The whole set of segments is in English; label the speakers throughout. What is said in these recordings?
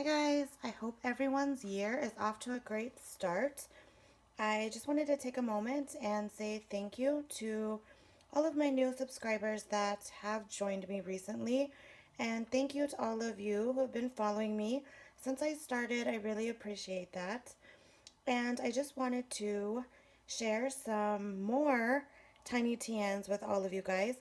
Speaker 1: guys, I hope everyone's year is off to a great start. I just wanted to take a moment and say thank you to all of my new subscribers that have joined me recently. And thank you to all of you who have been following me since I started. I really appreciate that. And I just wanted to share some more Tiny TNs with all of you guys.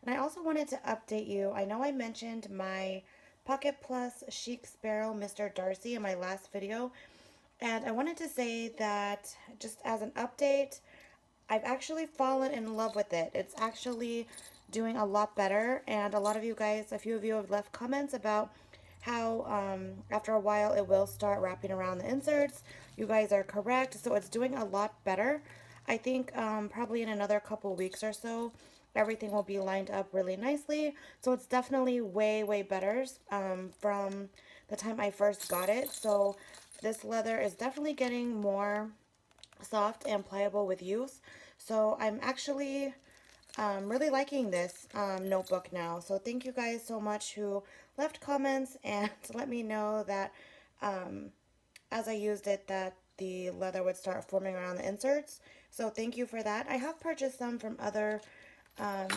Speaker 1: And I also wanted to update you. I know I mentioned my Pocket Plus Chic Sparrow Mr. Darcy in my last video. And I wanted to say that just as an update, I've actually fallen in love with it. It's actually doing a lot better. And a lot of you guys, a few of you have left comments about how after a while it will start wrapping around the inserts. You guys are correct. So it's doing a lot better. I think probably in another couple weeks or so, everything will be lined up really nicely. So it's definitely way, way better from the time I first got it. So this leather is definitely getting more soft and pliable with use. So I'm actually really liking this notebook now. So thank you guys so much who left comments and let me know that as I used it that the leather would start forming around the inserts. So thank you for that. I have purchased some from other um,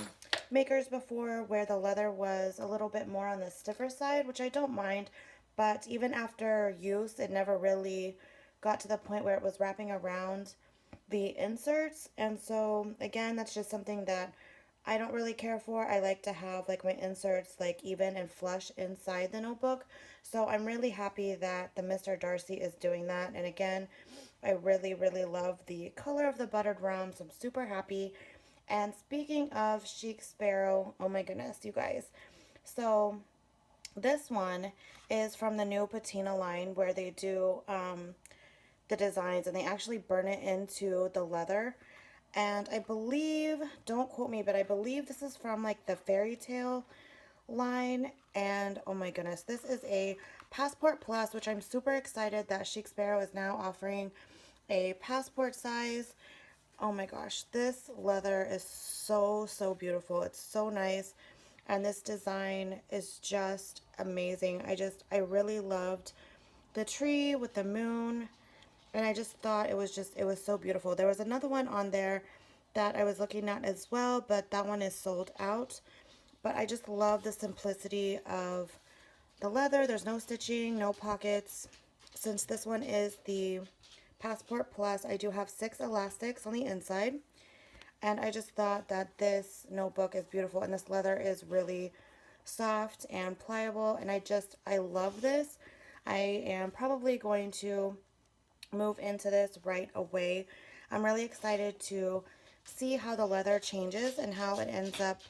Speaker 1: makers before where the leather was a little bit more on the stiffer side, which I don't mind. But even after use, it never really got to the point where it was wrapping around the inserts. And so again, that's just something that I don't really care for. I like to have like my inserts like even and flush inside the notebook. So I'm really happy that the Mr. Darcy is doing that. And again, I really, really love the color of the buttered rum. So I'm super happy. And speaking of Chic Sparrow, oh my goodness, you guys. So this one is from the new patina line where they do the designs and they actually burn it into the leather. And I believe, don't quote me, but I believe this is from like the fairy tale line. And oh my goodness, this is a Passport Plus, which I'm super excited that Chic Sparrow is now offering a passport size. Oh my gosh, this leather is so, so beautiful. It's so nice. And this design is just amazing. I really loved the tree with the moon. And I just thought it was so beautiful. There was another one on there that I was looking at as well, but that one is sold out. But I just love the simplicity of the leather. There's no stitching, no pockets. Since this one is the Passport Plus, I do have 6 elastics on the inside. And I just thought that this notebook is beautiful. And this leather is really soft and pliable. And I love this. I am probably going to move into this right away. I'm really excited to see how the leather changes and how it ends up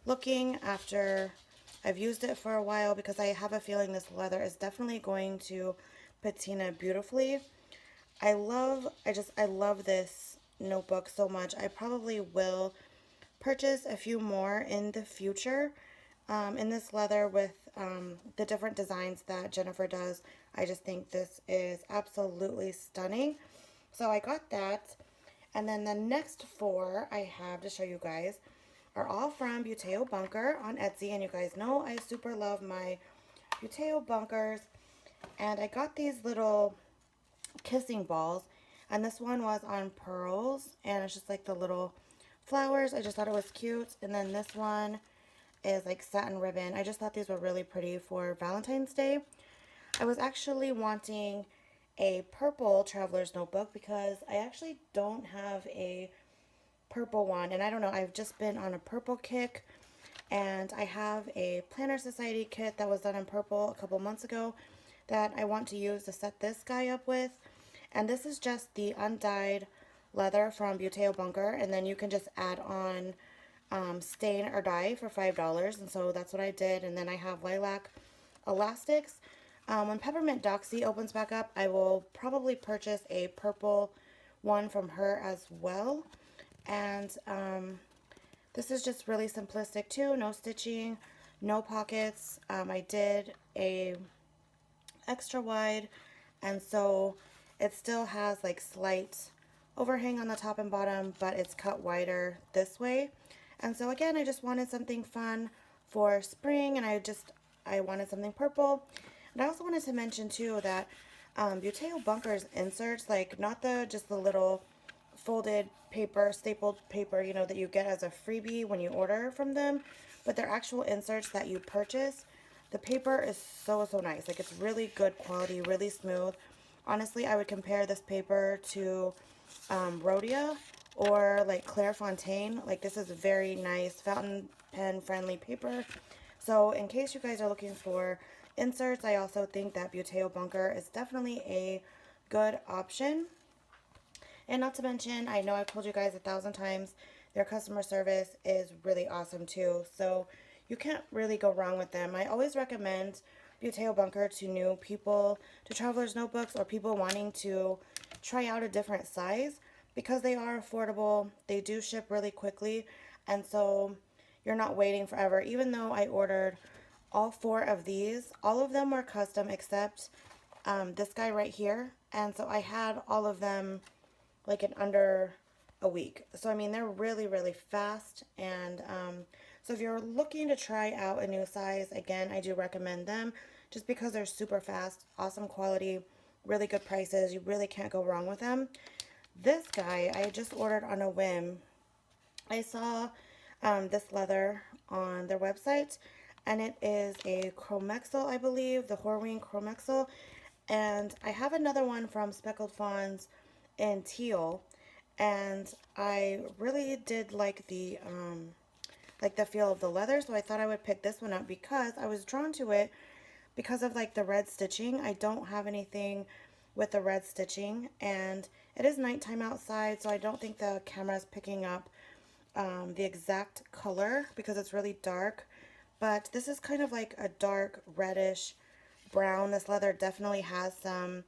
Speaker 1: looking after I've used it for a while, because I have a feeling this leather is definitely going to patina beautifully. I love this notebook so much. I probably will purchase a few more in the future in this leather with the different designs that Jennifer does. I just think this is absolutely stunning. So I got that. And then the next 4 I have to show you guys are all from Buteo Bunker on Etsy. And you guys know I super love my Buteo Bunkers. And I got these little kissing balls. And this one was on pearls. And it's just like the little flowers. I just thought it was cute. And then this one is like satin ribbon. I just thought these were really pretty for Valentine's Day. I was actually wanting a purple traveler's notebook because I actually don't have a purple one. And I don't know, I've just been on a purple kick. And I have a Planner Society kit that was done in purple a couple months ago that I want to use to set this guy up with. And this is just the undyed leather from Buteo Bunker. And then you can just add on stain or dye for $5. And so that's what I did. And then I have lilac elastics. When Peppermint Doxy opens back up, I will probably purchase a purple one from her as well. And this is just really simplistic too. No stitching, no pockets. I did a extra wide, and so it still has like slight overhang on the top and bottom, but it's cut wider this way. And so again, I just wanted something fun for spring, and I wanted something purple. And I also wanted to mention too that Buteo Bunker's inserts, like not the just the little folded paper, stapled paper, you know, that you get as a freebie when you order from them, but their actual inserts that you purchase, the paper is so nice. Like it's really good quality, really smooth. Honestly, I would compare this paper to Rhodia or like Clairefontaine. Like this is a very nice fountain pen friendly paper. So in case you guys are looking for inserts, I also think that Buteo Bunker is definitely a good option. And not to mention, I know I've told you guys 1,000 times, their customer service is really awesome too. So you can't really go wrong with them. I always recommend Buteo Bunker to new people, to travelers notebooks, or people wanting to try out a different size because they are affordable. They do ship really quickly, and so you're not waiting forever. Even though I ordered all 4 of these, all of them were custom except this guy right here. And so I had all of them like in under a week. So I mean, they're really fast. And so if you're looking to try out a new size, again, I do recommend them just because they're super fast, awesome quality, really good prices. You really can't go wrong with them. This guy I just ordered on a whim. I saw this leather on their website, and it is a Chromexel, I believe, the Horween Chromexel. And I have another one from Speckled Fawns in teal, and I really did like the feel of the leather, so I thought I would pick this one up because I was drawn to it because of like the red stitching. I don't have anything with the red stitching, and it is nighttime outside, so I don't think the camera is picking up the exact color because it's really dark. But this is kind of like a dark reddish brown. This leather definitely has some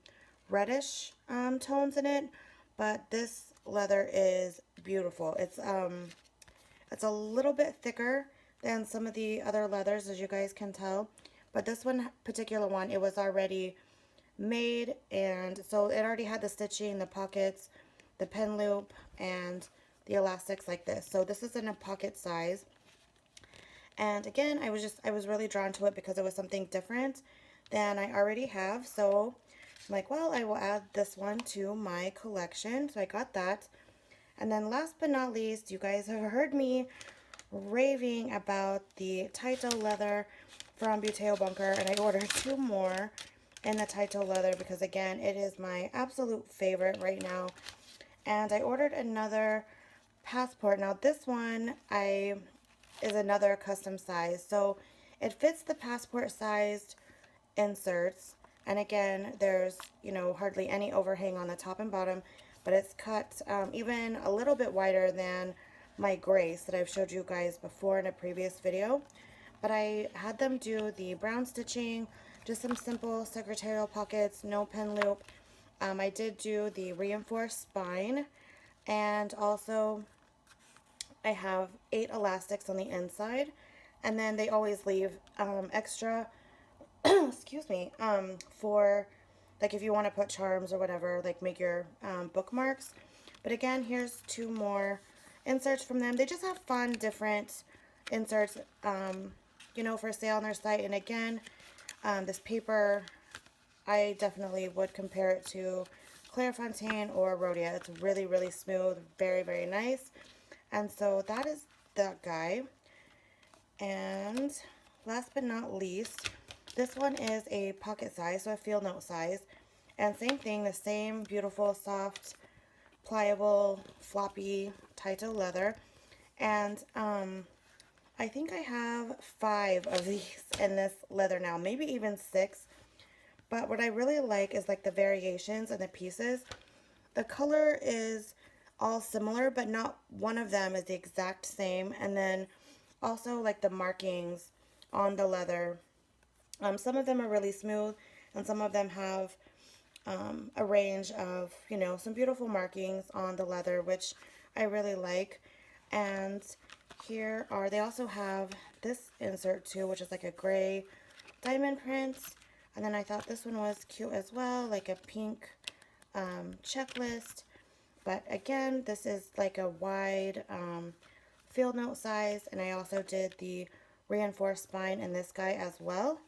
Speaker 1: reddish tones in it, but this leather is beautiful. It's a little bit thicker than some of the other leathers, as you guys can tell, but this one particular one, it was already made, and so it already had the stitching, the pockets, the pen loop, and the elastics like this. So this is in a pocket size, and again, I was really drawn to it because it was something different than I already have. So I'm like, well, I will add this one to my collection. So I got that. And then last but not least, you guys have heard me raving about the Taito leather from Buteo Bunker, and I ordered 2 more in the Taito leather because again, it is my absolute favorite right now. And I ordered another passport. Now this one is another custom size, so it fits the passport sized inserts, and again, there's, you know, hardly any overhang on the top and bottom, but it's cut even a little bit wider than my grace that I've showed you guys before in a previous video. But I had them do the brown stitching, just some simple secretarial pockets, no pen loop. I did do the reinforced spine, and also I have 8 elastics on the inside, and then they always leave extra excuse me, for like if you want to put charms or whatever, like make your bookmarks. But again, here's 2 more inserts from them. They just have fun, different inserts, you know, for sale on their site. And again, this paper, I definitely would compare it to Clairefontaine or Rhodia. It's really smooth, very nice. And so that is that guy. And last but not least, this one is a pocket size, so a field note size. And same thing, the same beautiful, soft, pliable, floppy Taito leather. And I think I have 5 of these in this leather now, maybe even 6. But what I really like is like the variations and the pieces. The color is all similar, but not one of them is the exact same. And then also like the markings on the leather. Some of them are really smooth, and some of them have a range of, you know, some beautiful markings on the leather, which I really like. And here are, they also have this insert too, which is like a gray diamond print. And then I thought this one was cute as well, like a pink checklist. But again, this is like a wide field note size, and I also did the reinforced spine in this guy as well.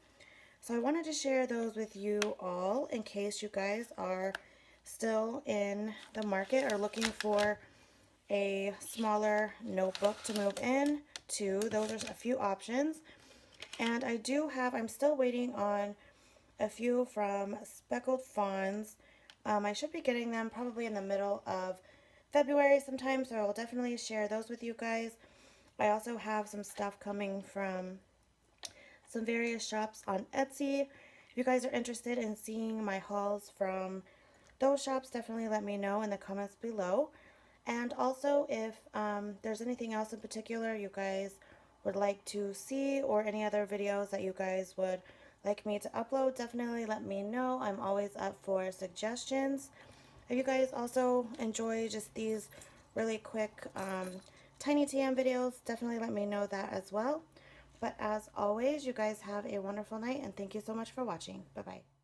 Speaker 1: So I wanted to share those with you all in case you guys are still in the market or looking for a smaller notebook to move in to. Those are a few options. And I'm still waiting on a few from Speckled Fawns. I should be getting them probably in the middle of February sometime, so I'll definitely share those with you guys. I also have some stuff coming from some various shops on Etsy. If you guys are interested in seeing my hauls from those shops, definitely let me know in the comments below. And also, if there's anything else in particular you guys would like to see, or any other videos that you guys would like me to upload, definitely let me know. I'm always up for suggestions. If you guys also enjoy just these really quick Tiny TN videos, definitely let me know that as well. But as always, you guys have a wonderful night, and thank you so much for watching. Bye-bye.